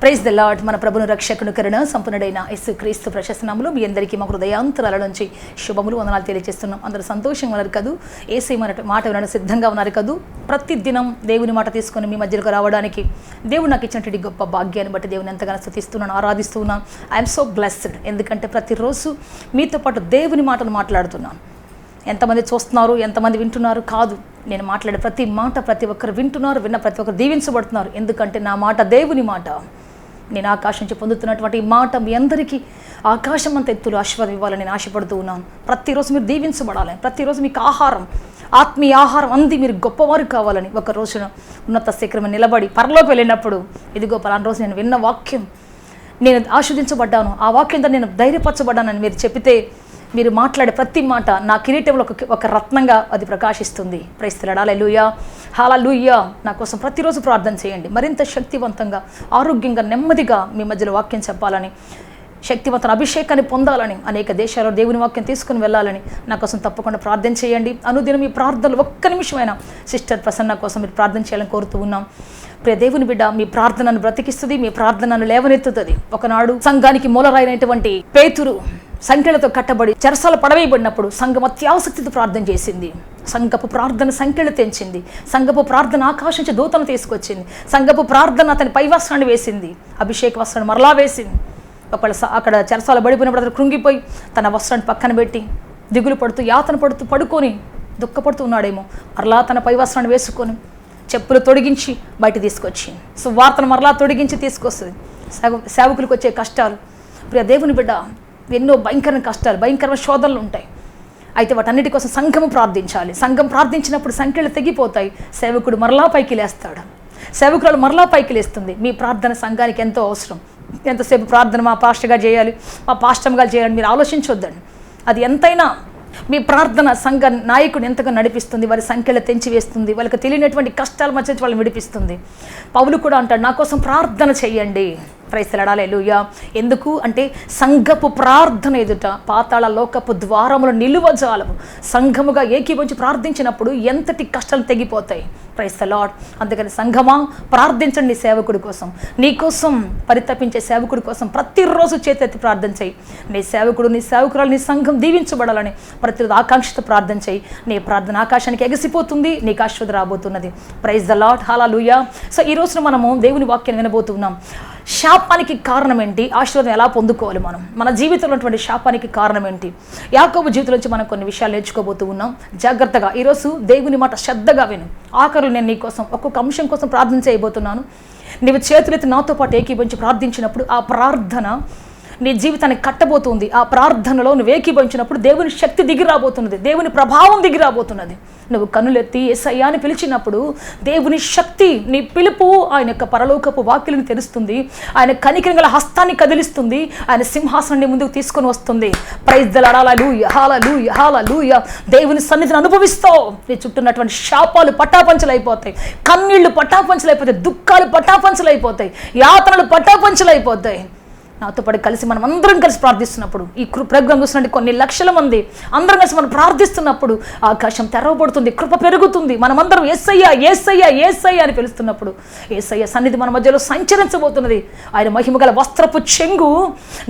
Praise the lord. మన ప్రభును రక్షకుని కరుణ సంపన్నుడైన యేసుక్రీస్తు ప్రశస్త నామములో మీ అందరికీ మా హృదయాంతరాల నుంచి శుభములు వందనాలు తెలియజేస్తున్నాం. అందరూ సంతోషంగా ఉన్నారు కదూ? యేసే మాట వినడానికి సిద్ధంగా ఉన్నారు కదూ? ప్రతి దినం దేవుని మాట తీసుకొని మీ మధ్యలోకి రావడానికి దేవుడు నాకు ఇచ్చినటువంటి గొప్ప భాగ్యాన్ని బట్టి దేవుని ఎంతగానో స్తుతిస్తున్నాను, ఆరాధిస్తున్నాను. I'm so blessed. ఎందుకంటే ప్రతిరోజు మీతో పాటు దేవుని మాటలు మాట్లాడుతున్నాను. ఎంతమంది చూస్తున్నారు, ఎంతమంది వింటున్నారు కాదు, నేను మాట్లాడే ప్రతి మాట ప్రతి ఒక్కరు వింటున్నారు, విన్న ప్రతి ఒక్కరు దీవించబడుతున్నారు. ఎందుకంటే నా మాట దేవుని మాట. నేను ఆకాశం నుంచి పొందుతున్నటువంటి మాట మీ అందరికీ ఆకాశం అంత ఎత్తులు ఆశీర్వాదం ఇవ్వాలని నేను ఆశపడుతూ ఉన్నాను. ప్రతిరోజు మీరు దీవించబడాలని, ప్రతిరోజు మీకు ఆహారం, ఆత్మీయ ఆహారం అంది మీరు గొప్పవారు కావాలని, ఒక రోజున ఉన్నత శిఖరం నిలబడి పరలోకి వెళ్ళినప్పుడు ఇదిగో పలానా రోజు నేను విన్న వాక్యం, నేను ఆస్వాదించబడ్డాను, ఆ వాక్యంతో నేను ధైర్యపరచబడ్డానని మీరు చెప్పితే మీరు మాట్లాడే ప్రతి మాట నా కిరీటంలో ఒక రత్నంగా అది ప్రకాశిస్తుంది. Praise the Lord. Hallelujah, hallelujah. నా కోసం ప్రతిరోజు ప్రార్థన చేయండి. మరింత శక్తివంతంగా, ఆరోగ్యంగా, నెమ్మదిగా మీ మధ్యలో వాక్యం చెప్పాలని, శక్తివంతమైన అభిషేకాన్ని పొందాలని, అనేక దేశాల్లో దేవుని వాక్యం తీసుకుని వెళ్ళాలని నా కోసం తప్పకుండా ప్రార్థన చేయండి. అనుదినం మీ ప్రార్థనలు ఒక్క నిమిషమైనా సిస్టర్ ప్రసన్న కోసం మీరు ప్రార్థన చేయాలని కోరుతూ ఉన్నాం. ప్రియ దేవుని బిడ్డ, మీ ప్రార్థనను బ్రతికిస్తుంది, మీ ప్రార్థనను లేవనెత్తుతుంది. ఒకనాడు సంఘానికి మూలరాయినటువంటి పేతురు సంఖ్యలతో కట్టబడి చెరసాల పడవేయబడినప్పుడు సంఘం అత్యాసక్తితో ప్రార్థన చేసింది. సంఘపు ప్రార్థన సంఖ్యలు తెంచింది. సంఘపు ప్రార్థన ఆకాశం నుంచి దూతను తీసుకొచ్చింది. సంఘపు ప్రార్థన అతని పై వస్త్రాన్ని వేసింది, అభిషేక వస్త్రాన్ని మరలా వేసింది. ఒకవేళ అక్కడ చెరసాల పడిపోయినప్పుడు అతను కృంగిపోయి తన వస్త్రాన్ని పక్కన పెట్టి దిగులు పడుతూ యాతన పడుతూ పడుకొని దుఃఖపడుతూ ఉన్నాడేమో, మరలా తన పై వస్త్రాన్ని వేసుకొని చెప్పులు తొడిగించి బయట తీసుకొచ్చి సువార్తను మరలా తొడిగించి తీసుకొస్తుంది. సేవకులకు వచ్చే కష్టాలు, ప్రియ దేవుని బిడ్డ, ఎన్నో భయంకరమైన కష్టాలు, భయంకరమైన శోధనలు ఉంటాయి. అయితే వాటన్నిటి కోసం సంఘము ప్రార్థించాలి. సంఘం ప్రార్థించినప్పుడు సంఖ్యలు తెగిపోతాయి. సేవకుడు మరలా పైకి లేస్తాడు, సేవకురాలు మరలా పైకి లేస్తుంది. మీ ప్రార్థన సంఘానికి ఎంతో అవసరం. ఎంతసేపు ప్రార్థన మా పాస్టర్ గారు చేయాలి, మా పాస్టర్ గారు చేయాలని మీరు ఆలోచించొద్దండి. అది ఎంతైనా మీ ప్రార్థన సంఘ నాయకుడు ఎంతగా నడిపిస్తుంది, వారి సంఖ్యలు తెంచి వేస్తుంది, వాళ్ళకి తెలియనటువంటి కష్టాల మధ్య వాళ్ళని విడిపిస్తుంది. పౌలు కూడా అంటాడు, నా కోసం ప్రార్థన చెయ్యండి. Praise the Lord. హల్లెలూయా. ఎందుకు అంటే సంఘపు ప్రార్థన ఎదుట పాతాళ లోకపు ద్వారములు నిలువజాలము. సంఘముగా ఏకీభవించి ప్రార్థించినప్పుడు ఎంతటి కష్టాలు తెగిపోతాయి. Praise the lord. అందుకని సంఘమా, ప్రార్థించండి. సేవకుడి కోసం, నీ కోసం పరితపించే సేవకుడి కోసం ప్రతిరోజు చేతెత్తి ప్రార్థన చేయి. నీ సేవకుడు, నీ సేవకురాలు, నీ సంఘం దీవించబడాలని ప్రతిరోజు ఆకాంక్షతో ప్రార్థన చేయి. నీ ప్రార్థన ఆకాశానికి ఎగసిపోతుంది, నీకు ఆశీర్వాదం రాబోతున్నది. Praise the Lord. Hallelujah. So ఈ రోజున మనము దేవుని వాక్యాన్ని వినబోతున్నాం. శాపానికి కారణం ఏంటి, ఆశీర్వాదం ఎలా పొందుకోవాలి, మనం మన జీవితంలో ఉన్నటువంటి శాపానికి కారణం ఏంటి, యాకోబు జీవితం నుంచి మనం కొన్ని విషయాలు నేర్చుకోబోతూ ఉన్నాం. జాగ్రత్తగా ఈరోజు దేవుని మాట శ్రద్ధగా విను. ఆఖరు నేను నీ కోసం ఒక్కొక్క అంశం కోసం ప్రార్థన చేయబోతున్నాను. నీవు చేతులెత్తి నాతో పాటు ఏకీభవించి ప్రార్థించినప్పుడు ఆ ప్రార్థన నీ జీవితాన్ని కట్టబోతుంది. ఆ ప్రార్థనలో నువ్వు ఏకీభవించినప్పుడు దేవుని శక్తి దిగి రాబోతున్నది, దేవుని ప్రభావం దిగి రాబోతున్నది. నువ్వు కన్నులెత్తి యేసయ్యా అని పిలిచినప్పుడు దేవుని శక్తి, నీ పిలుపు ఆయన యొక్క పరలోకపు వాక్యులను తెరుస్తుంది, ఆయన కనికరం గల హస్తాన్ని కదిలిస్తుంది, ఆయన సింహాసనాన్ని ముందుకు తీసుకొని వస్తుంది. Praise the Lord. Hallelujah, hallelujah, hallelujah. దేవుని సన్నిధిని అనుభవిస్తావు. నీ చుట్టూన్నటువంటి శాపాలు పటాపంచలైపోతాయి, కన్నీళ్లు పటాపంచలైపోతాయి, దుఃఖాలు పటాపంచలైపోతాయి, యాతనలు పటాపంచలైపోతాయి. నాతో పాటు కలిసి మనం అందరం కలిసి ప్రార్థిస్తున్నప్పుడు, ఈ ప్రోగ్రాం చూసినట్టు కొన్ని లక్షల మంది అందరం కలిసి మనం ప్రార్థిస్తున్నప్పుడు ఆకాశం తెరవబడుతుంది, కృప పెరుగుతుంది. మనమందరం యేసయ్యా, యేసయ్యా, యేసయ్యా అని పిలుస్తున్నప్పుడు యేసయ్య సన్నిధి మన మధ్యలో సంచరించబోతున్నది. ఆయన మహిమ గల వస్త్రపు చెంగు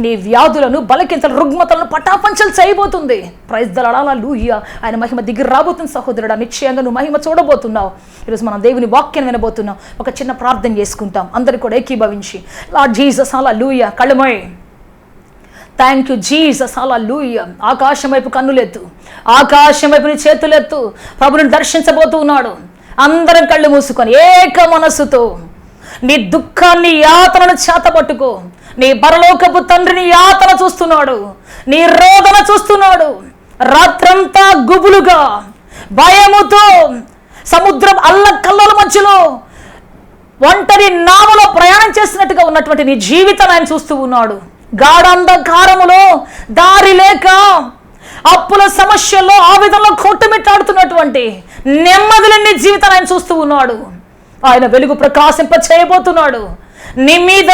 నీ వ్యాధులను, బలకింతలు, రుగ్మతలను పటాపంచలు చేయబోతుంది. Praise the Lord. హల్లెలూయా. ఆయన మహిమ దిగి రాబోతుంది. సహోదరుడా, నిశ్చయంగా నువ్వు మహిమ చూడబోతున్నావు. ఈరోజు మనం దేవుని వాక్యం వినబోతున్నాం. ఒక చిన్న ప్రార్థన చేసుకుంటాం అందరు కూడా ఏకీభవించి. Lord Jesus, hallelujah. కళ్ళమై. Thank you Jesus, hallelujah. ఆకాశం వైపు కన్నులెత్తు, ఆకాశం వైపు నీ చేతులెత్తు. ప్రభుని దర్శించబోతూ ఉన్నాడు. అందరం కళ్ళు మూసుకొని ఏక మనస్సుతో నీ దుఃఖాన్ని, యాతనను చేతపట్టుకో. నీ పరలోకపు తండ్రిని యాతన చూస్తున్నాడు, నీ రోదన చూస్తున్నాడు. రాత్రంతా గుబులుగా భయముతో సముద్రం అల్లకల్లోల మధ్యలో ఒంటరి నావలో ప్రయాణం చేసినట్టుగా ఉన్నటువంటి నీ జీవితాన్ని ఆయన చూస్తూ ఉన్నాడు. గాఢంధకారములో దారి లేక, అప్పుల సమస్యల్లో ఆవేదనలో కొట్టుమిట్టాడుతున్నటువంటి నెమ్మది లేని జీవితాన్ని ఆయన చూస్తూ ఉన్నాడు. ఆయన వెలుగు ప్రకాశింప చేయబోతున్నాడు. నీ మీద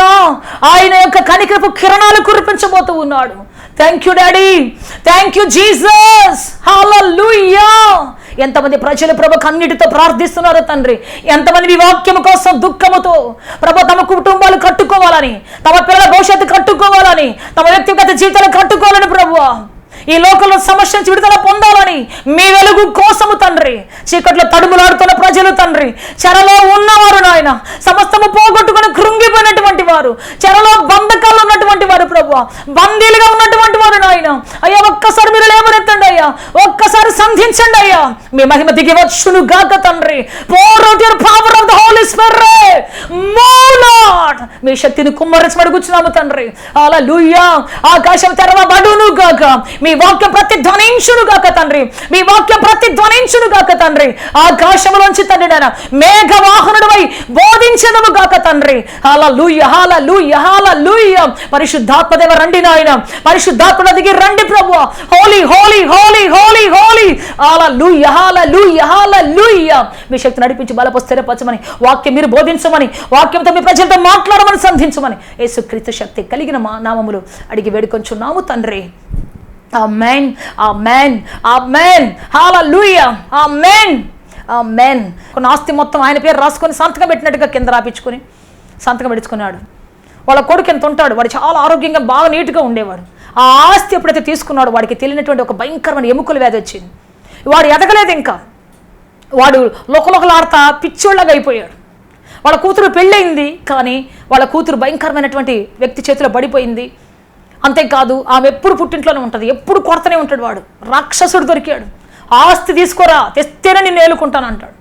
ఆయన యొక్క కనికరపు కిరణాలు కురిపించబోతూ ఉన్నాడు. Thank you daddy, thank you Jesus, hallelujah. ఎంతమంది ప్రజలు ప్రభు కన్నీటితో ప్రార్థిస్తున్నారో తండ్రి, ఎంతమంది మీ వాక్యం కోసం దుఃఖముతో ప్రభు తమ కుటుంబాలు కట్టుకోవాలని, తమ పిల్లల భవిష్యత్తు కట్టుకోవాలని, తమ వ్యక్తిగత జీవితాలు కట్టుకోవాలని ప్రభువా, ఈ లోకంలో సమస్య నుంచి విడుదల పొందాలని మీ వెలుగు కోసము తండ్రి, చీకట్లో తడుములాడుతున్న ప్రజలు తండ్రి, చెరలో ఉన్నవారు నాయన, సమస్తము పోగొట్టుకుని కృంగిపోయినటువంటి వారు, చెరలో బంధకాలు ఉన్నటువంటి వారు ప్రభువా, బందీలుగా ఉన్నటువంటి వారు నాయన, అయ్యా ఒక్కసారి మీరు లేవనెత్తండి అయ్యా, ఒక్కసారి సంధించండి అయ్యా, మీ మహిమ దిగి వచ్చును గాక తండ్రి. pour out your power of the Holy Spirit, move Lord, మీ శక్తిని కుమ్మరించమని అడుగుచున్నాము తండ్రి. హల్లెలూయా. ఆకాశం తెరవబడును గాక, మీ వాక్యం ప్రతిధ్వనించును గాక తండ్రి, మీ వాక్యం ప్రతిధ్వనించును గాక తండ్రి. ఆకాశములోంచి తండ్రి నాయన మేఘ వాహనుడివై బోధించెదము గాక తండ్రి. హల్లెలూయా, హల్లెలూయా, హల్లెలూయా. పరిశుద్ధాత్మదేవ రండి నాయన, పరిశుద్ధాత్మల దిగి రండి ప్రభువా. హోలీ హోలీ హోలీ హోలీ హోలీ. హల్లెలూయా, హల్లెలూయా, హల్లెలూయా. మీ శక్తి నడిపించి బలపరిచి స్థిరపరచమని, వాక్యం మీరు బోధించమని, వాక్యంతో మీ ప్రజలతో మాట్లాడమని, సంధించమని యేసుక్రీస్తు శక్తి కలిగిన మా నామములు అడిగి వేడుకొంచున్నాము తండ్రి. ఆమేన్, ఆమేన్, ఆమేన్. హల్లెలూయా, ఆమేన్, ఆమేన్. కొన్ని ఆస్తి మొత్తం ఆయన పేరు రాసుకొని సంతకం పెట్టినట్టుగా కింద రాపించుకొని సంతకం పెట్టుకున్నాడు. వాళ్ళ కొడుకు ఎంత ఉంటాడు, వాడు చాలా ఆరోగ్యంగా బాగా నీట్గా ఉండేవాడు. ఆ ఆస్తి ఎప్పుడైతే తీసుకున్నాడు, వాడికి తెలియనటువంటి ఒక భయంకరమైన ఎముకల వ్యాధి వచ్చింది. వాడు ఎదగలేదు, ఇంకా వాడు లోకలోకలాడుతా పిచ్చోళ్ళగా అయిపోయాడు. వాళ్ళ కూతురు పెళ్ళయింది, కానీ వాళ్ళ కూతురు భయంకరమైనటువంటి వ్యక్తి చేతిలో పడిపోయింది. అంతేకాదు ఆమె ఎప్పుడు పుట్టింట్లోనే ఉంటుంది, ఎప్పుడు కొడతనే ఉంటాడు. వాడు రాక్షసుడు దొరికాడు. ఆస్తి తీసుకోరా, తెస్తేనే నిన్ను ఏలుకుంటాను అంటాడు.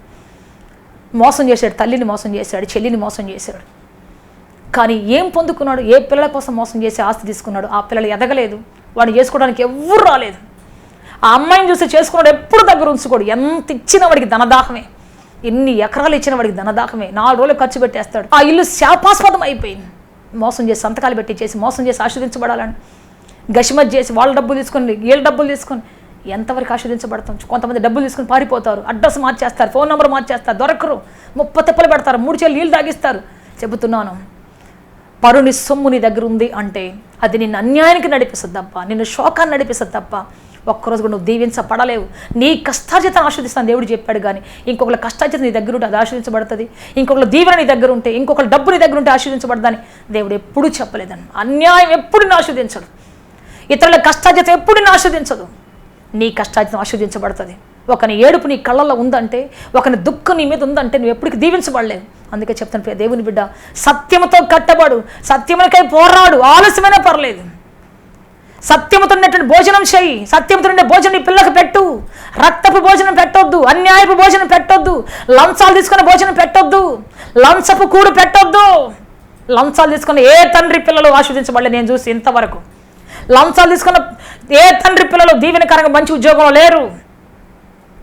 మోసం చేశాడు, తల్లిని మోసం చేశాడు, చెల్లిని మోసం చేశాడు. కానీ ఏం పొందుకున్నాడు? ఏ పిల్లల కోసం మోసం చేసి ఆస్తి తీసుకున్నాడు. ఆ పిల్లలు ఎదగలేదు, వాడు చేసుకోవడానికి ఎవ్వరు రాలేదు. ఆ అమ్మాయిని చూసి చేసుకున్నాడు, ఎప్పుడు దగ్గర ఉంచుకోడు. ఎంత ఇచ్చినా వాడికి ధనదాహమే, ఎన్ని ఎకరాలు ఇచ్చిన వాడికి ధనదాహమే. 4 రోజులు ఖర్చు పెట్టేస్తాడు. ఆ ఇల్లు శాపాస్పదం అయిపోయింది. మోసం చేసి సంతకాలు పెట్టి చేసి మోసం చేసి ఆశీర్దించబడాలని గషిమత్ చేసి వాళ్ళ డబ్బులు తీసుకొని వీళ్ళ డబ్బులు తీసుకొని ఎంతవరకు ఆశీర్దించబడతాం. కొంతమంది డబ్బులు తీసుకొని పారిపోతారు, అడ్రస్ మార్చేస్తారు, ఫోన్ నెంబర్ మార్చేస్తారు, దొరకరు, 30 తిప్పలు పెడతారు, 3 చేలు నీళ్ళు తాగిస్తారు. చెబుతున్నాను, పరుని సొమ్ము నీ దగ్గర ఉంది అంటే అది నిన్ను అన్యాయానికి నడిపిస్తుంది తప్ప, నిన్ను శోకాన్ని నడిపిస్తుంది తప్ప ఒక్కరోజు కూడా నువ్వు దీవించబడలేవు. నీ కష్టార్జితాన్ని ఆస్వాదిస్తాను దేవుడు చెప్పాడు. కానీ ఇంకొకళ్ళ కష్టార్జిత నీ దగ్గర ఉంటే అది ఆస్వాదించబడుతుంది, ఇంకొకళ్ళ దీవెన నీ దగ్గర ఉంటే, ఇంకొకళ్ళ డబ్బు నీ దగ్గర ఉంటే ఆస్వాదించబడదని దేవుడు ఎప్పుడూ చెప్పలేదని. అన్యాయం ఎప్పుడు ఆస్వాదించడు, ఇతరుల కష్టార్జితం ఎప్పుడు ఆస్వాదించదు. నీ కష్టార్జితం ఆస్వాదించబడుతుంది. ఒకని ఏడుపు నీ కళ్ళల్లో ఉందంటే, ఒకని దుఃఖం నీ మీద ఉందంటే నువ్వు ఎప్పటికీ దీవించబడలేవు. అందుకే చెప్తాను ప్రియ దేవుని బిడ్డ, సత్యముతో కట్టబడు, సత్యములకై పోరాడు, ఆలస్యమైనా పర్లేదు. సత్యముతో ఉన్నటువంటి భోజనం చేయి, సత్యముతో ఉండే భోజనం నీ పిల్లలకు పెట్టు. రక్తపు భోజనం పెట్టొద్దు, అన్యాయపు భోజనం పెట్టొద్దు, లంచాలు తీసుకునే భోజనం పెట్టొద్దు, లంచపు కూడు పెట్టొద్దు. లంచాలు తీసుకున్న ఏ తండ్రి పిల్లలు ఆస్వాదించబడలేదు నేను చూసి ఇంతవరకు. లంచాలు తీసుకున్న ఏ తండ్రి పిల్లలు దీవెనకరంగా మంచి ఉద్యోగంలో లేరు.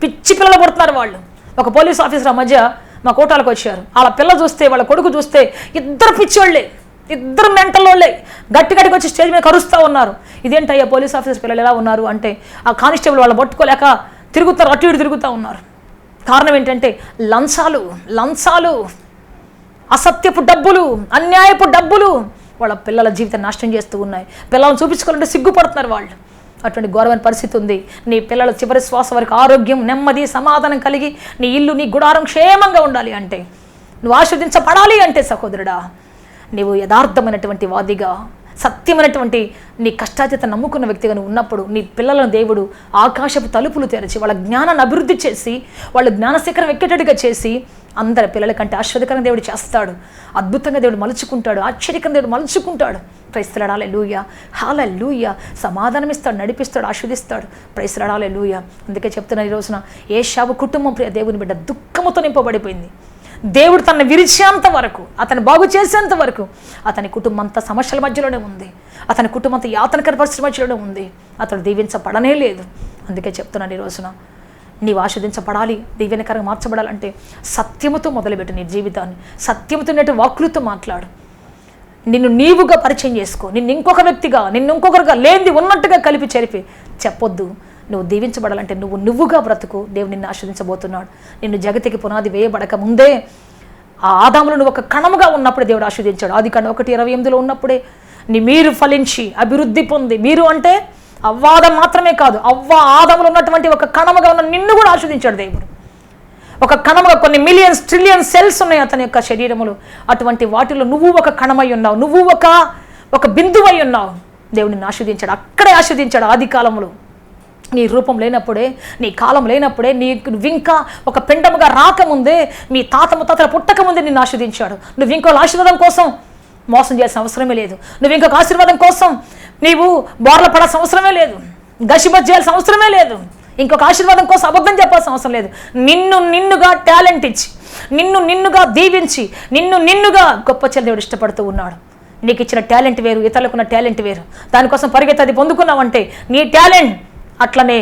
పిచ్చి పిల్లలు పుడుతున్నారు వాళ్ళు. ఒక పోలీస్ ఆఫీసర్ మధ్య మా కోటాలకు వచ్చారు. వాళ్ళ పిల్ల చూస్తే, వాళ్ళ కొడుకు చూస్తే ఇద్దరు పిచ్చోళ్ళే, ఇద్దరు మెంటల్లోళ్ళే. గట్టిగట్టిగా వచ్చి స్టేజ్ మీద కరుస్తూ ఉన్నారు. ఇదేంటయ్యా పోలీస్ ఆఫీసర్ పిల్లలు ఎలా ఉన్నారు అంటే, ఆ కానిస్టేబుల్ వాళ్ళు పట్టుకోలేక తిరుగుతారు, అటు ఇటు తిరుగుతూ ఉన్నారు. కారణం ఏంటంటే లంచాలు, అసత్యపు డబ్బులు, అన్యాయపు డబ్బులు వాళ్ళ పిల్లల జీవితాన్ని నాశనం చేస్తూ ఉన్నాయి. పిల్లలను చూపించుకోవాలంటే సిగ్గుపడుతున్నారు వాళ్ళు. అటువంటి ఘోరమైన పరిస్థితి ఉంది. నీ పిల్లల చివరి శ్వాస వరకు ఆరోగ్యం, నెమ్మది, సమాధానం కలిగి నీ ఇల్లు, నీ గుడారం క్షేమంగా ఉండాలి అంటే, నువ్వు ఆస్వాదించబడాలి అంటే సహోదరుడా, నీవు యథార్థమైనటువంటి వాదిగా, సత్యమైనటువంటి నీ కష్టార్జితం నమ్ముకున్న వ్యక్తిగా నువ్వు ఉన్నప్పుడు నీ పిల్లలను దేవుడు ఆకాశపు తలుపులు తెరచి వాళ్ళ జ్ఞానాన్ని అభివృద్ధి చేసి, వాళ్ళు జ్ఞానశిఖరం ఎక్కేటట్టుగా చేసి అందరి పిల్లల కంటే ఆశ్చర్యకరంగా దేవుడు చేస్తాడు. అద్భుతంగా దేవుడు మలుచుకుంటాడు, ఆశ్చర్యకరంగా దేవుడు మలుచుకుంటాడు. ప్రైస్తలాడు, హల్లెలూయా, హల్లెలూయా. సమాధానం ఇస్తాడు, నడిపిస్తాడు, ఆశీర్వదిస్తాడు. ప్రైస్తలాడు, హల్లెలూయా. అందుకే చెప్తున్నా, ఈ రోజున ఏశావు కుటుంబం ప్రియ దేవుని బిడ్డ దుఃఖముతో నింపబడిపోయింది. దేవుడు తనను విరిచేంత వరకు, అతను బాగు చేసేంత వరకు అతని కుటుంబం అంతా సమస్యల మధ్యలోనే ఉంది, అతని కుటుంబం అంతా యాతనకర పరిస్థితి మధ్యలోనే ఉంది. అతడు దీవించబడనే లేదు. అందుకే చెప్తున్నాను, ఈ రోజున నీవు ఆస్వాదించబడాలి, దీవెనకరంగా మార్చబడాలంటే సత్యముతో మొదలుపెట్టు నీ జీవితాన్ని. సత్యముతో ఉన్నట్టు వాక్కులతో మాట్లాడు. నిన్ను నీవుగా పరిచయం చేసుకో. నిన్ను ఇంకొక వ్యక్తిగా, నిన్ను ఇంకొకరుగా లేనిది ఉన్నట్టుగా కలిపి చెరిపి చెప్పొద్దు. నువ్వు దీవించబడాలంటే నువ్వుగా బ్రతుకు. దేవుడు నిన్ను ఆస్వాదించబోతున్నాడు. నిన్ను జగతికి పునాది వేయబడక ముందే ఆ ఆదాములో నువ్వు ఒక కణముగా ఉన్నప్పుడే దేవుడు ఆస్వాదించాడు. ఆదికాండం 1:28 ఉన్నప్పుడే మీరు ఫలించి అభివృద్ధి పొంది, మీరు అంటే అవ్వాదం మాత్రమే కాదు, ఆదములు ఉన్నటువంటి ఒక కణముగా ఉన్న నిన్ను కూడా ఆస్వాదించాడు దేవుడు. ఒక కణముగా కొన్ని మిలియన్స్ ట్రిలియన్ సెల్స్ ఉన్నాయి అతని యొక్క శరీరములు. అటువంటి వాటిలో నువ్వు ఒక కణమై ఉన్నావు, నువ్వు ఒక బిందువై ఉన్నావు. దేవుడిని ఆస్వాదించాడు, అక్కడే ఆస్వాదించాడు. ఆది కాలంలో నీ రూపం లేనప్పుడే, నీ కాలం లేనప్పుడే, నువ్వింకా ఒక పిండముగా రాకముందే, మీ తాతల పుట్టకముందే నిన్ను ఆస్వాదించాడు. నువ్వు ఇంకో ఆశీర్వాదం కోసం మోసం చేయాల్సిన అవసరమే లేదు. నువ్వు ఇంకొక ఆశీర్వాదం కోసం నీవు బోర్ల పడాల్సిన అవసరమే లేదు, గషిబత్ చేయాల్సిన అవసరమే లేదు, ఇంకొక ఆశీర్వాదం కోసం అబద్ధం చెప్పాల్సిన అవసరం లేదు. నిన్నుగా టాలెంట్ ఇచ్చి, నిన్నుగా దీవించి, నిన్నుగా గొప్ప దేవుడు ఇష్టపడుతూ ఉన్నాడు. నీకు ఇచ్చిన టాలెంట్ వేరు, ఇతరులకున్న టాలెంట్ వేరు. దానికోసం పరిగెత్తి అది పొందుకున్నావంటే నీ టాలెంట్ అట్లనే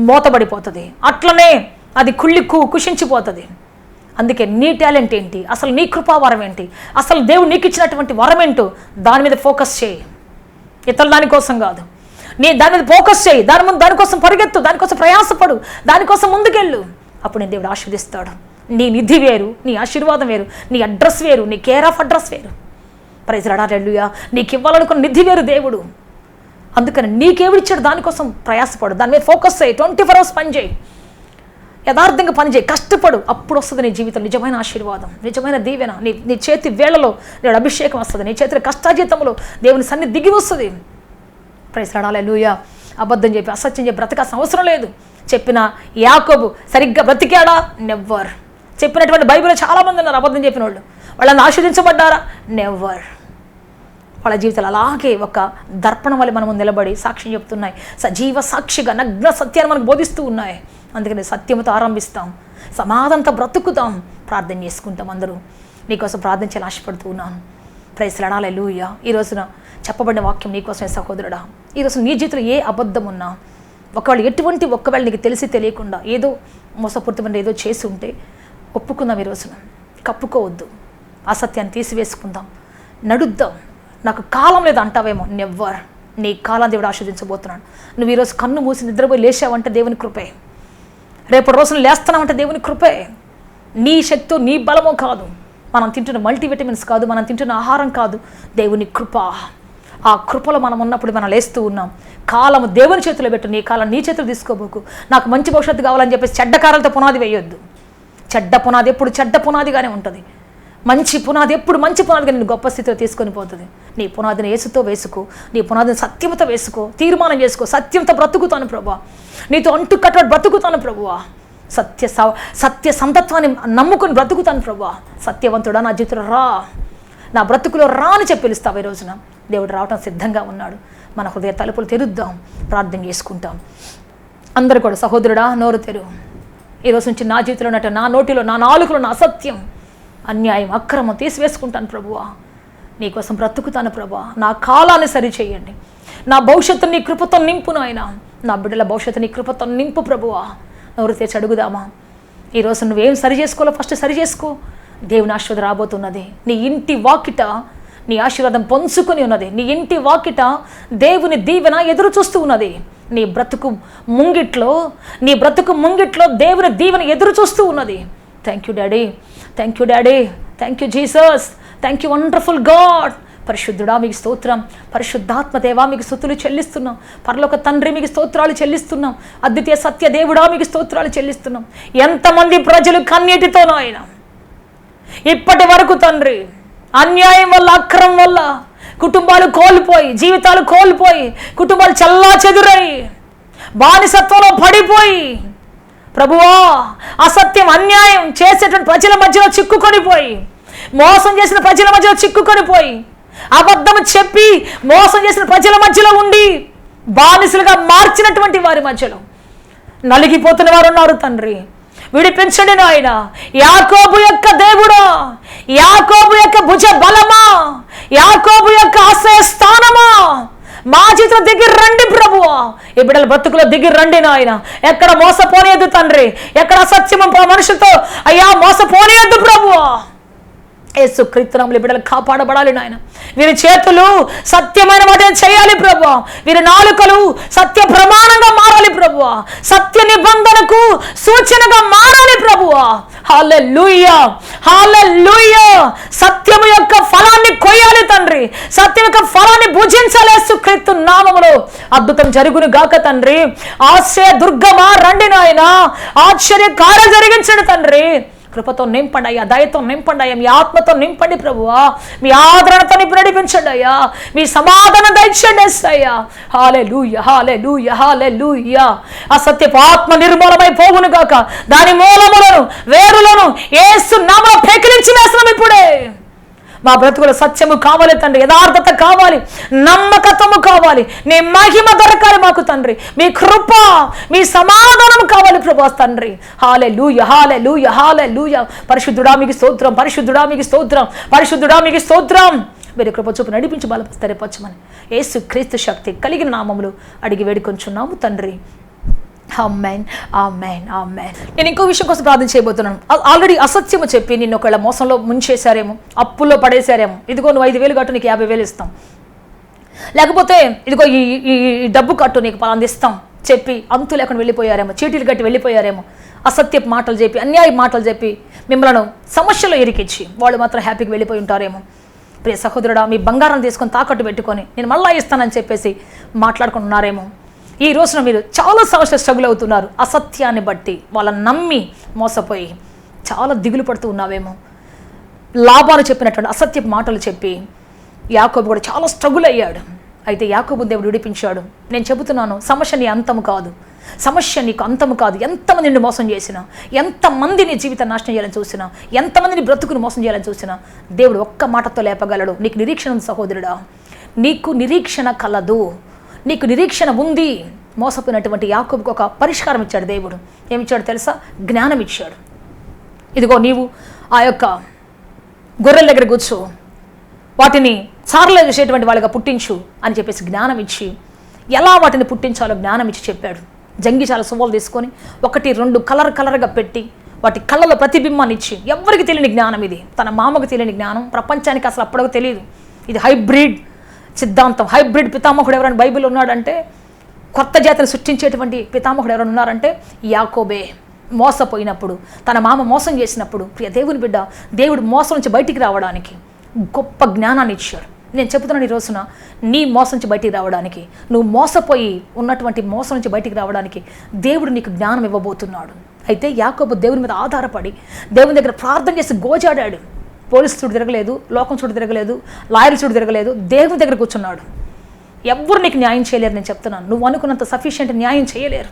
మూతబడిపోతుంది, అట్లనే అది కుషించిపోతుంది. అందుకే నీ టాలెంట్ ఏంటి, అసలు నీ కృపావరం ఏంటి, అసలు దేవుడు నీకు ఇచ్చినటువంటి వరం ఏంటో దాని మీద ఫోకస్ చేయి. ఇతరులు దానికోసం కాదు, దాని మీద ఫోకస్ చేయి. దానికోసం పరిగెత్తు, దానికోసం ప్రయాసపడు, దానికోసం ముందుకెళ్ళు. అప్పుడు నేను దేవుడు ఆశీర్వదిస్తాడు. నీ నిధి వేరు, నీ ఆశీర్వాదం వేరు, నీ అడ్రస్ వేరు, నీ కేర్ ఆఫ్ అడ్రస్ వేరు. ప్రైజ్ లార్డ్, హల్లెలూయా. నీకు ఇవ్వాలనుకున్న నిధి వేరు దేవుడు. అందుకని నీకేమిచ్చాడు దానికోసం ప్రయాసపడు, దాని మీద ఫోకస్ చేయి, 24 hours పని చేయి, యథార్థంగా పనిచేయి, కష్టపడు. అప్పుడు వస్తుంది నీ జీవితం నిజమైన ఆశీర్వాదం, నిజమైన దీవెన. నీ చేతి వేళ్లలో దేవుడు అభిషేకం వస్తుంది, నీ చేతిలో కష్టాజీతంలో దేవుని సన్నిధి దిగి వస్తుంది. ప్రైజ్ లార్డ్, హల్లెలూయా. అబద్ధం చెప్పి అసత్యం చెప్పి బ్రతకాల్సిన అవసరం లేదు. చెప్పిన యాకోబు సరిగ్గా బ్రతికాడా? నెవర్. చెప్పినటువంటి బైబిల్లో చాలామంది ఉన్నారు అబద్ధం చెప్పిన వాళ్ళు. వాళ్ళని ఆశీర్వదించబడ్డారా? నెవర్. వాళ్ళ జీవితాలు అలాగే ఒక దర్పణం వల్ల మనము నిలబడి సాక్ష్యం చెప్తున్నాయి, సజీవ సాక్షిగా నగ్న సత్యాన్ని మనకు బోధిస్తూ ఉన్నాయి. అందుకని సత్యముతో ఆరంభిస్తాం, సమాధానంతో బ్రతుకుతాం, ప్రార్థన చేసుకుంటాం. అందరూ నీకోసం ప్రార్థన చేయాలని ఆశపడుతూ ఉన్నాను. ప్రైజ్ లార్డ్, హల్లెలూయా. ఈ రోజున చెప్పబడిన వాక్యం నీకోసమే సహోదరుడా. ఈరోజు నీ జీవితంలో ఏ అబద్ధం ఉన్నా, ఒకవేళ నీకు తెలిసి తెలియకుండా ఏదో మోసపూరితమైన ఏదో చేసి ఉంటే ఒప్పుకుందాం. ఈ రోజున కప్పుకోవద్దు, అసత్యాన్ని తీసివేసుకుందాం, నడుద్దాం. నాకు కాలం లేదు అంటావేమో, నెవ్వర్. నీ కాలం దేవుడు ఆస్వాదించబోతున్నాడు. నువ్వు ఈరోజు కన్ను మూసి నిద్రపోయి లేచావంటే దేవుని కృపే. రేపటి రోజున లేస్తున్నావంటే దేవుని కృపే. నీ శక్తి నీ బలమో కాదు, మనం తింటున్న మల్టీవిటమిన్స్ కాదు, మనం తింటున్న ఆహారం కాదు, దేవుని కృప. ఆ కృపలో మనం ఉన్నప్పుడు మనం లేస్తూ ఉన్నాం. కాలము దేవుని చేతిలో పెట్టు, నీ కాలం నీ చేతులు తీసుకోబోకు. నాకు మంచి భవిష్యత్తు కావాలని చెప్పేసి చెడ్డ కారాలతో పునాది వేయొద్దు. చెడ్డ పునాది ఎప్పుడు చెడ్డ పునాదిగానే ఉంటుంది. మంచి పునాది ఎప్పుడు మంచి పునాదిగా నేను గొప్ప స్థితిలో తీసుకొని పోతుంది. నీ పునాదిని యేసుతో వేసుకో, నీ పునాదిని సత్యంతో వేసుకో, తీర్మానం చేసుకో. సత్యంతో బ్రతుకుతాను ప్రభువా, నీతో అంటు కట్టబడి బ్రతుకుతాను ప్రభువా, సత్య సంతత్వాన్ని నమ్ముకొని బ్రతుకుతాను ప్రభువా. సత్యవంతుడా నా జీవితంలో రా, నా బ్రతుకులో రా అని చెప్పి పిలుస్తావు. ఈ రోజున దేవుడు రావటం సిద్ధంగా ఉన్నాడు. మన హృదయ తలుపులు తెరుద్దాం, ప్రార్థన చేసుకుంటాం. అందరూ కూడా సహోదరుడా నోరు తెరు. ఈరోజు నుంచి నా జీవితంలో ఉన్నట్టు నా నోటిలో నా నాలుకలో నా అసత్యం, అన్యాయం, అక్రమం తీసివేసుకుంటాను ప్రభువా. నీకోసం బ్రతుకుతాను ప్రభువా. నా కాలాన్ని సరిచేయండి, నా భవిష్యత్తు నీ కృపతో నింపు నాయన. నా బిడ్డల భవిష్యత్తు నీ కృపతో నింపు ప్రభువా. నోరు తెచ్చి అడుగుదామా? ఈరోజు నువ్వేం సరి చేసుకోవాలో ఫస్ట్ సరి చేసుకో. దేవుని ఆశీర్వాదం రాబోతున్నది. నీ ఇంటి వాకిట నీ ఆశీర్వాదం పొంచుకొని ఉన్నది. నీ ఇంటి వాకిట దేవుని దీవెన ఎదురు చూస్తూ ఉన్నది. నీ బ్రతుకు ముంగిట్లో దేవుని దీవెన ఎదురు చూస్తూ ఉన్నది. Thank you daddy, thank you daddy, thank you Jesus, thank you wonderful God. పరిశుద్ధుడా మీకు స్తోత్రం, పరిశుద్ధాత్మ దేవా మీకు స్తుతులు చెల్లిస్తున్నాం, పరలోక తండ్రి మీకు స్తోత్రాలు చెల్లిస్తున్నాం, అద్వితీయ సత్య దేవుడా మీకు స్తోత్రాలు చెల్లిస్తున్నాం. ఎంతమంది ప్రజలు కన్నీటితోనో ఆయన ఇప్పటి వరకు తండ్రి అన్యాయం వల్ల, అక్రమం వల్ల కుటుంబాలు కోల్పోయి, జీవితాలు కోల్పోయి, కుటుంబాలు చల్లా చెదురై బానిసత్వంలో పడిపోయి ప్రభువా, అసత్యం అన్యాయం చేసేటువంటి ప్రజల మధ్యలో చిక్కుకొనిపోయి, మోసం చేసిన ప్రజల మధ్యలో చిక్కుకొనిపోయి, అబద్ధం చెప్పి మోసం చేసిన ప్రజల మధ్యలో ఉండి బానిసలుగా మార్చినటువంటి వారి మధ్యలో నలిగిపోతున్న వారు ఉన్నారు తండ్రి. విడిపించండి నాయన. యాకోబు యొక్క దేవుడా, యాకోబు యొక్క భుజ బలమా, యాకోబు యొక్క ఆశ్రయ స్థానమా, మా జీవితంలో దిగి రండి ప్రభువా. ఈ బిడ్డల బ్రతుకులో దిగి రండి నాయన. ఎక్కడ మోసపోనేయద్దు తండ్రి, ఎక్కడ అసత్యం మనుషులతో అయ్యా మోసపోనేయద్దు ప్రభువా. యేసు క్రీస్తునామములో బిడ్డలు కాపాడబడాలి నాయన. వీరి చేతులు సత్యమైన వాటిని చేయాలి ప్రభువా. వీరి నాలుకలు సత్య ప్రమాణంగా మారాలి ప్రభువా. సత్య నిబంధనకు సూచనగా మారాలి ప్రభువా. హల్లెలూయా, హల్లెలూయా. సత్యము యొక్క ఫలాన్ని కొయ్యాలి తండ్రి. తండ్రి. సత్యం యొక్క ఫలాన్ని భుజించాలి యేసుక్రీస్తు నామములో. అద్భుతం జరుగును గాక తండ్రి. ఆశ్రయ దుర్గమా రండి నాయన, ఆశ్చర్య కార్యం జరిగించండి తండ్రి. కృపతో నింపండి అయ్యా, దయతో నింపండి అయ్యా, మీ ఆత్మతో నింపండి ప్రభువా, మీ ఆదరణతో నింపి నడిపించండి అయ్యా, మీ సమాధానం దయచేయండి అయ్యా. హల్లెలూయా హల్లెలూయా హల్లెలూయా. అసత్యపు ఆత్మ నిర్మూలమై పోవును గాక. దాని మూలములను వేరులను యేసు నామములో పెకిలించి వేస్తున్నాం ఇప్పుడే. మా బ్రతుకుల సత్యము కావాలి తండ్రి, యథార్థత కావాలి, నమ్మకత్వము కావాలి, నీ మహిమ దొరకాలి మాకు తండ్రి, మీ కృప, మీ సమాధానం కావాలి ప్రభు తండ్రి. హల్లెలూయా హల్లెలూయా హల్లెలూయా. పరిశుద్ధుడా మీకు స్తోత్రం, పరిశుద్ధుడా మీకు స్తోత్రం, పరిశుద్ధుడా మీకు స్తోత్రం. మీరు కృప చూపు నడిపించి బలపరచమని యేసుక్రీస్తు శక్తి కలిగిన నామములో అడిగి వేడుకొంచున్నాము తండ్రి. ఆమేన్ ఆమేన్ ఆమేన్. నేను ఇంకో విషయం కోసం ప్రార్థన చేయబోతున్నాను. ఆల్రెడీ అసత్యము చెప్పి నిన్ను ఒకవేళ మోసంలో ముంచేశారేమో, అప్పుల్లో పడేశారేమో. ఇదిగో నువ్వు 5,000 కట్టు, నీకు 50,000 ఇస్తాం, లేకపోతే ఇదిగో ఈ డబ్బు కట్టు, నీకు పలాంది ఇస్తాం చెప్పి అంతు లేకుండా వెళ్ళిపోయారేమో, చీటీలు కట్టి వెళ్ళిపోయారేమో. అసత్యపు మాటలు చెప్పి, అన్యాయ మాటలు చెప్పి మిమ్మల్ని సమస్యలో ఇరికిచ్చి వాళ్ళు మాత్రం హ్యాపీగా వెళ్ళిపోయి ఉంటారేమో. ప్రియ సహోదరుడా, మీ బంగారం తీసుకొని తాకట్టు పెట్టుకొని నేను మళ్ళా ఇస్తానని చెప్పేసి మాట్లాడుకుంటున్నారేమో. ఈ రోజున మీరు చాలా సమస్యలు స్ట్రగుల్ అవుతున్నారు. అసత్యాన్ని బట్టి వాళ్ళని నమ్మి మోసపోయి చాలా దిగులు పడుతూ ఉన్నావేమో. లాభాలు చెప్పినటువంటి అసత్యపు మాటలు చెప్పి యాకోబు కూడా చాలా స్ట్రగుల్ అయ్యాడు. అయితే యాకోబు దేవుడు విడిపించాడు. నేను చెబుతున్నాను, సమస్య నీ అంతము కాదు, సమస్య నీకు అంతము కాదు. ఎంతమందిని మోసం చేసినా, ఎంతమందిని జీవితం నాశనం చేయాలని చూసినా, ఎంతమందిని బ్రతుకుని మోసం చేయాలని చూసినా దేవుడు ఒక్క మాటతో లేపగలడు. నీకు నిరీక్షణ ఉంది సహోదరుడా, నీకు నిరీక్షణ కలదు, నీకు నిరీక్షణ ఉంది. మోసపోయినటువంటి యాకోబుకు ఒక పరిష్కారం ఇచ్చాడు దేవుడు. ఏమిచ్చాడు తెలుసా? జ్ఞానం ఇచ్చాడు. ఇదిగో నీవు ఆ యొక్క గొర్రెల దగ్గర కూర్చో, వాటిని చారలు చేసేటువంటి వాళ్ళగా పుట్టించు అని చెప్పేసి జ్ఞానం ఇచ్చి, ఎలా వాటిని పుట్టించాలో జ్ఞానం ఇచ్చి చెప్పాడు. జంగిచాల సువ్వలు తీసుకొని 1-2 కలర్గా పెట్టి వాటి కళ్ళలో ప్రతిబింబాన్ని ఇచ్చి, ఎవరికి తెలియని జ్ఞానం ఇది, తన మామకు తెలియని జ్ఞానం, ప్రపంచానికి అసలు అప్పటికి తెలియదు. ఇది హైబ్రిడ్ సిద్ధాంతం. హైబ్రిడ్ పితామహుడు ఎవరైనా బైబిల్ ఉన్నాడంటే, కొత్త జాతిని సృష్టించేటువంటి పితామహుడు ఎవరైనా ఉన్నారంటే యాకోబే. మోసపోయినప్పుడు, తన మామ మోసం చేసినప్పుడు, ప్రియ దేవుని బిడ్డ, దేవుడు మోసం నుంచి బయటికి రావడానికి గొప్ప జ్ఞానాన్ని ఇచ్చాడు. నేను చెబుతున్నాను ఈ రోజున, నీ మోసం నుంచి బయటికి రావడానికి, నువ్వు మోసపోయి ఉన్నటువంటి మోసం నుంచి బయటికి రావడానికి దేవుడు నీకు జ్ఞానం ఇవ్వబోతున్నాడు. అయితే యాకోబు దేవుని మీద ఆధారపడి దేవుని దగ్గర ప్రార్థన చేసి గోజాడాడు. పోలీసు చూడు తిరగలేదు, లోకం చూడు తిరగలేదు, లాయర్లు చూడు తిరగలేదు, దేవుని దగ్గర కూర్చున్నాడు. ఎవ్వరు నీకు న్యాయం చేయలేరు. నేను చెప్తున్నాను, నువ్వు అనుకున్నంత సఫిషియెంట్ న్యాయం చేయలేరు.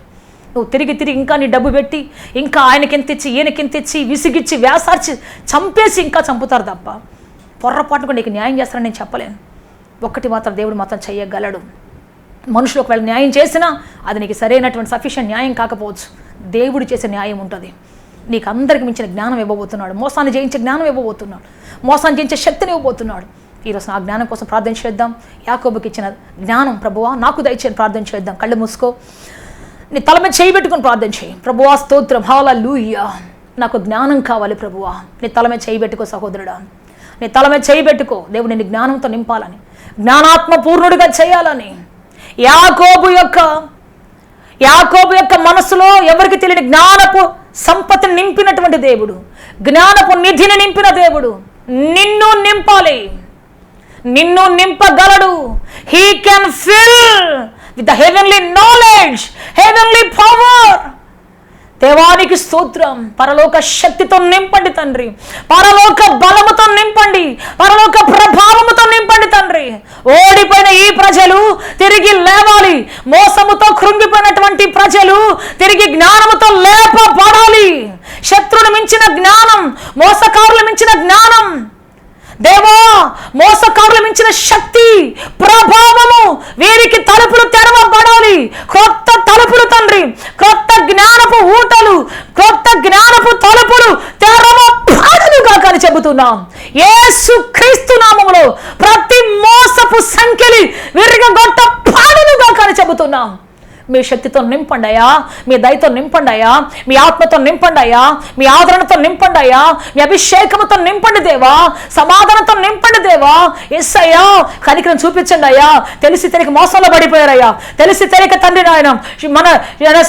నువ్వు తిరిగి ఇంకా నీ డబ్బు పెట్టి, ఇంకా ఆయనకింత ఇచ్చి, ఈయనకింత ఇచ్చి, విసిగిచ్చి, వేసార్చి, చంపేసి ఇంకా చంపుతారు తప్ప పొర్రపాటును కూడా నీకు న్యాయం చేస్తారని నేను చెప్పలేను. ఒక్కటి మాత్రం దేవుడు మాత్రం చేయగలడు. మనుషులు ఒకవేళ న్యాయం చేసినా అది నీకు సరైనటువంటి సఫిషియెంట్ న్యాయం కాకపోవచ్చు. దేవుడు చేసే న్యాయం ఉంటుంది. నీకు అందరికి మించిన జ్ఞానం ఇవ్వబోతున్నాడు. మోసాన్ని జయించే జ్ఞానం ఇవ్వబోతున్నాడు. మోసాన్ని జయించే శక్తిని ఇవ్వబోతున్నాడు. ఈరోజు ఆ జ్ఞానం కోసం ప్రార్థన చేద్దాం. యాకోబుకి ఇచ్చిన జ్ఞానం ప్రభువా నాకు దయచేయని ప్రార్థన చేద్దాం. కళ్ళు మూసుకో, నీ తల మీద చేయి పెట్టుకుని ప్రార్థన చేయి. ప్రభువా స్తోత్రం, హల్లెలూయా, నాకు జ్ఞానం కావాలి ప్రభువా. నీ తల మీద చేయి పెట్టుకో సహోదరుడా, నీ తల మీద చేయి పెట్టుకో. దేవుడు నిన్ను జ్ఞానంతో నింపాలని, జ్ఞానాత్మ పూర్ణుడిగా చేయాలని. యాకోబు యొక్క మనసులో ఎవరికి తెలియని జ్ఞానపు సంపత్తిని నింపినటువంటి దేవుడు, జ్ఞానపు నిధిని నింపిన దేవుడు నిన్ను నింపాలి, నిన్ను నింపగలడు. He can fill with the heavenly knowledge, heavenly power. దేవానికి స్తోత్రం. పరలోక శక్తితో నింపండి తండ్రి, పరలోక బలముతో నింపండి, పరలోక ప్రభావముతో నింపండి తండ్రి. ఓడిపోయిన ఈ ప్రజలు తిరిగి లేవాలి. మోసముతో కృంగిపోయినటువంటి ప్రజలు తిరిగి జ్ఞానముతో లేపబడాలి. శత్రువును మించిన జ్ఞానం, మోసకారులు మించిన జ్ఞానం, దేవా మోసకారులు మించిన శక్తి, ప్రభావము వీరికి తలుపులు తెరవబడాలి. కొత్త తలుపులు తండ్రి, కొత్త జ్ఞానపు ఊటలు, కొత్త జ్ఞానపు తలుపులు తెరవబడునుగా అని చెబుతున్నాం. యేసుక్రీస్తు నామములో ప్రతి మోసపు సంఖ్యలి విరగొట్టబడునుగా అని చెబుతున్నాం. మీ శక్తితో నింపండియా, మీ దయతో నింపండియా, మీ ఆత్మతో నింపండియా, మీ ఆదరణతో నింపండియా, మీ అభిషేకముతో నింపండి దేవా, సమాధానంతో నింపండి దేవా, ఎస్ అయ్యా, కనికరం చూపించండి అయ్యా. తెలిసి తెలియక మోసంలో పడిపోయారయ్యా, తెలిసి తెలియక తండ్రి నాయన మన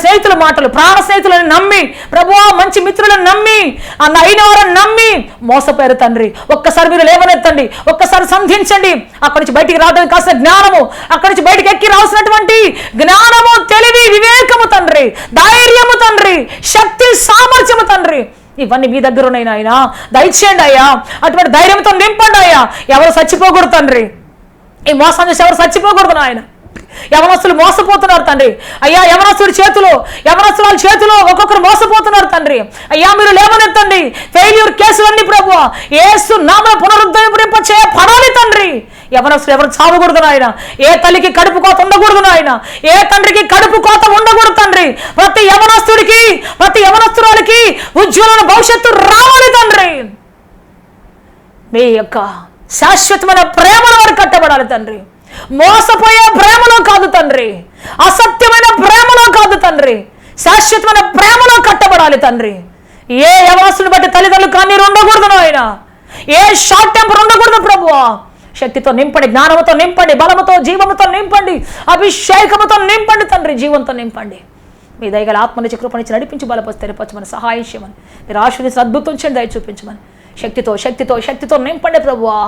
స్నేహితుల మాటలు, ప్రాణ స్నేహితులను నమ్మి ప్రభువా, మంచి మిత్రులను నమ్మి, అన్న అయిన వారిని నమ్మి మోసపోయారు తండ్రి. ఒక్కసారి మీరు లేవనెత్తండి, ఒక్కసారి సంధించండి. అక్కడి నుంచి బయటికి రావడానికి కాసిన జ్ఞానము, అక్కడి నుంచి బయటికి ఎక్కి రావాల్సినటువంటి జ్ఞానము, తెలివి, వివేకము తండ్రి, ధైర్యము తండ్రి, శక్తి, సామర్థ్యము తండ్రి, ఇవన్నీ మీ దగ్గర ఉన్నాయి నాయన. దయచేయండి అయ్యా, అటువంటి ధైర్యంతో నింపండి అయ్యా. ఎవరు చచ్చిపోకూడదు తండ్రి, ఈ మోసం చేసి ఎవరు చచ్చిపోకూడదు నాయన. యవనస్తులు మోసపోతున్నారు తండ్రి అయ్యా, యవనస్తుడి వాళ్ళ చేతిలో ఒక్కొక్కరు మోసపోతున్నారు తండ్రి అయ్యా. మీరు లేవనెత్తండి ఫెయిల్యూర్ కేసులన్నీ ప్రభువా యేసు నామమున పునరుద్ధరింప చేయబడాలి తండ్రి. యవనస్తులు ఎవరు చావకూడదు నాయన, ఏ తల్లికి కడుపు కోత ఉండకూడదు నాయన, ఏ తండ్రికి కడుపు కోత ఉండకూడదు తండ్రి. ప్రతి యవనస్తుడికి, ప్రతి యవనస్తురాలికి ఉజ్వలమైన భవిష్యత్తు రావాలి తండ్రి. మీ యొక్క శాశ్వతమైన ప్రేమలో వారు కట్టబడాలి తండ్రి. మోసపోయే ప్రేమలో కాదు తండ్రి, అసత్యమైన ప్రేమలో కాదు తండ్రి, శాశ్వతమైన ప్రేమలో కట్టబడాలి తండ్రి. ఏ యవనస్తుని బట్టి తల్లిదండ్రులు కన్నీరు ఉండకూడదు నాయన, ఏ షార్ట్ టెంపర్ ఉండకూడదు ప్రభువా. శక్తితో నింపండి, జ్ఞానముతో నింపండి, బలముతో, జీవముతో నింపండి, అభిషేకముతో నింపండి తండ్రి, జీవంతో నింపండి. మీ దయగల ఆత్మనిచ్చి కృపనిచ్చి నడిపించి బలపరిచి తెరపరచమని, సహాయం చేయమని, మీరు ఆశీర్వదించి అద్భుతం చేయండి, దయ చూపించమని. శక్తితో నింపండి ప్రభువా.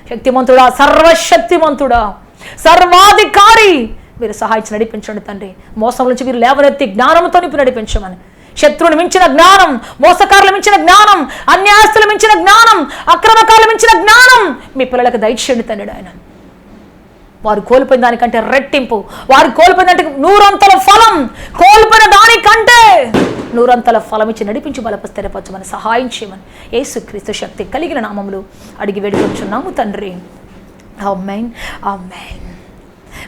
శక్తిమంతుడా, సర్వశక్తిమంతుడా, సర్వాధికారి, మీరు సహాయించి నడిపించండి తండ్రి. మోసం నుంచి మీరు లేవనెత్తి జ్ఞానంతో నింపి నడిపించమని. శత్రువుని మించిన జ్ఞానం, మోసకారులు మించిన జ్ఞానం, అన్యాస్తులు మించిన జ్ఞానం, అక్రమకారులు మించిన జ్ఞానం మీ పిల్లలకు దయచేయండి తండ్రి. ఆయన వారు కోల్పోయిన దానికంటే రెట్టింపు, వారు కోల్పోయిన దానికి 100 ఫలం, కోల్పోయిన దానికంటే 100 ఫలం ఇచ్చి నడిపించి బలపరిచి స్థిరపరచమని, సహాయం చేయమని యేసుక్రీస్తు శక్తి కలిగిన నామములో అడిగి వేడుకొంచున్నాము తండ్రి. Amen, amen.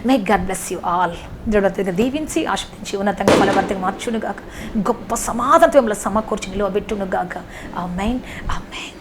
May God bless you all. దేవుడు దీవించి ఆశీర్వదించి ఉన్నతంగా ఫలవర్తంగా మార్చును గాక, గొప్ప సమాధానంలో సమకూర్చి నిలువబెట్టును గాక. ఆమేన్, ఆమేన్.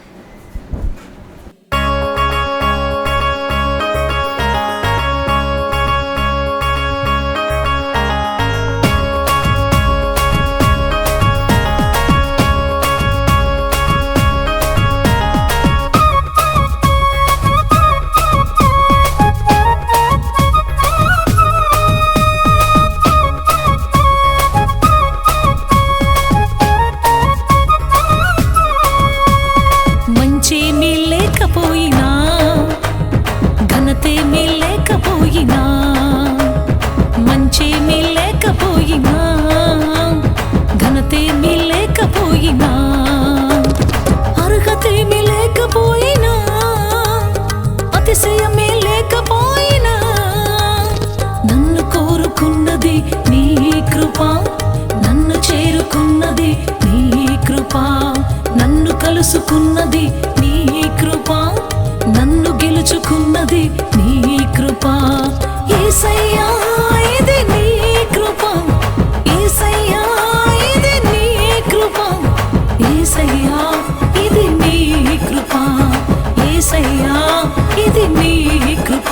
కలుసుకున్నది నీ కృప, నన్ను గెలుచుకున్నది నీ కృప. యేసయ్యా ఇది నీ కృప, యేసయ్యా ఇది నీ కృప, యేసయ్యా ఇది నీ కృప, యేసయ్యా ఇది నీ కృప.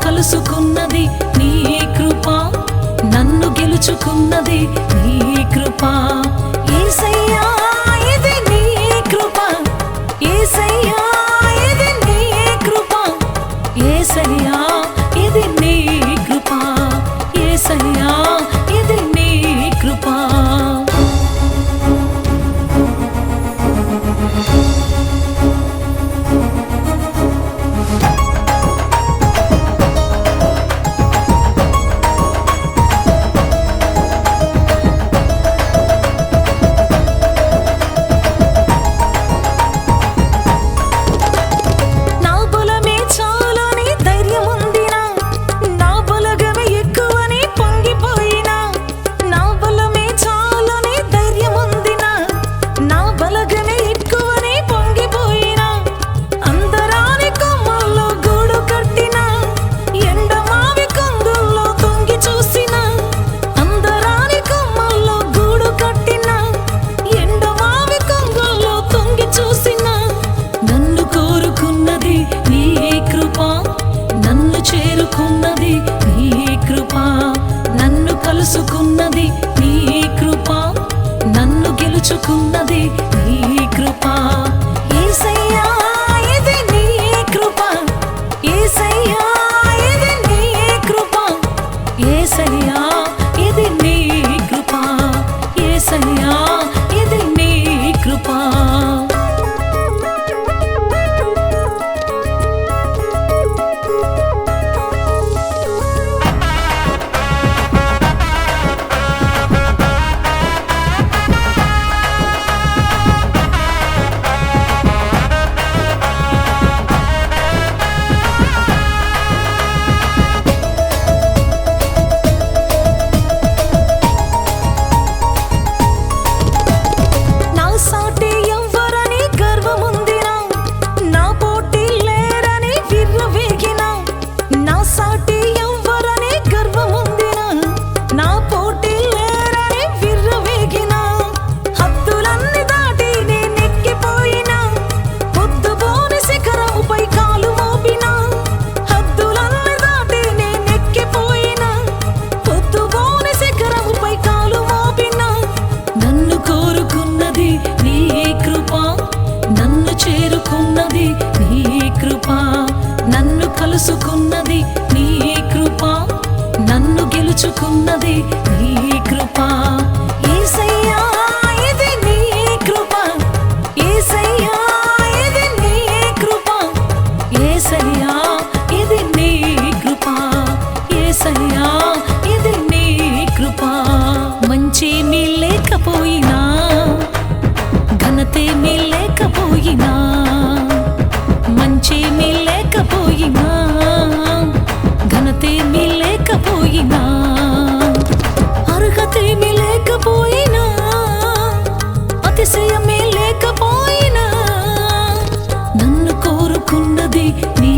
కలుసుకున్నది నీ కృప, నన్ను గెలుచుకున్నది నీ కృప. యేసయ్యా ఇది నీ కృప, యేసయ్యా ఇది నీ కృప, యేసయ్యా ఇది నీ కృప, యేసయ్యా ఇది నీ కృప. కలుసుకున్నది నీ కృప, నన్ను గెలుచుకున్నది నీ కృప. యేసయ్యా ఇది నీ కృప, యేసయ్యా ఇది నీ కృప, యేసయ్యా ఇది నీ కృప, యేసయ్యా ఇది నీ కృప. మంచేమీ లేకపోయినా, ఘనతేమీ లేకపోయినా, మంచేమీ లేకపోయినా, ఘనతేమీ లేకపోయినా, అర్హతేమీ లేకపోయినా, అతిశయమే లేకపోయినా, నన్ను కోరుకున్నది నీ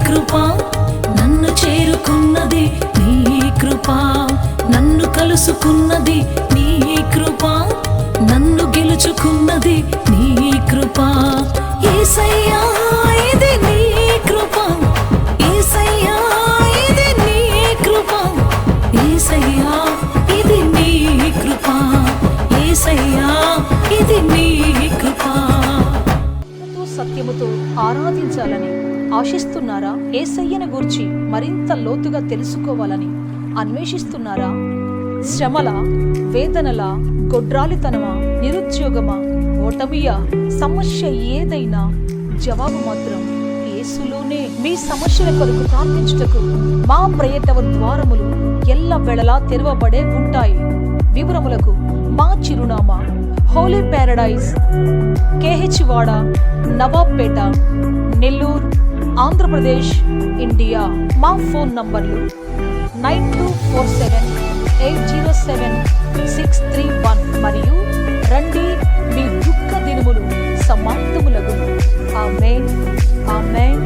కృప, నన్ను చేరుకున్నది నీ కృప, నన్ను కలుసుకున్నది నీ కృప, నన్ను గెలుచుకున్నది నీ కృప. యేసయ్యా ఇది నీ కృప, యేసయ్యా ఇది నీ కృప, యేసయ్యా ఇది నీ కృప, యేసయ్యా ఇది నీ కృప. సత్యముతో ఆరాధించాలని ఆశిస్తున్నారా? యేసయ్యను గూర్చి మరింత లోతుగా తెలుసుకోవాలని అన్వేషిస్తున్నారా? శ్రమల, వేదనల, గొడ్రాలితనమా, నిరుద్యోగమా, ఓటమియా, సమస్య ఏదైనా జవాబు మాత్రం యేసులోనే. మీ సమస్యల కొరకు ప్రార్థించుటకు మా ప్రయత్న ద్వారములు ఎల్ల వేళలా తెరవబడే ఉంటాయి. వివరములకు మా చిరునామా హోలీ ప్యారడైజ్, KH వాడ, నవాబ్పేట, నెల్లూరు, ఆంధ్రప్రదేశ్, ఇండియా. మా ఫోన్ నంబర్లు 9247807631 మరియు రండి, మీ దుఃఖ దినములు సమాప్తములగును. ఆమేన్, ఆమేన్.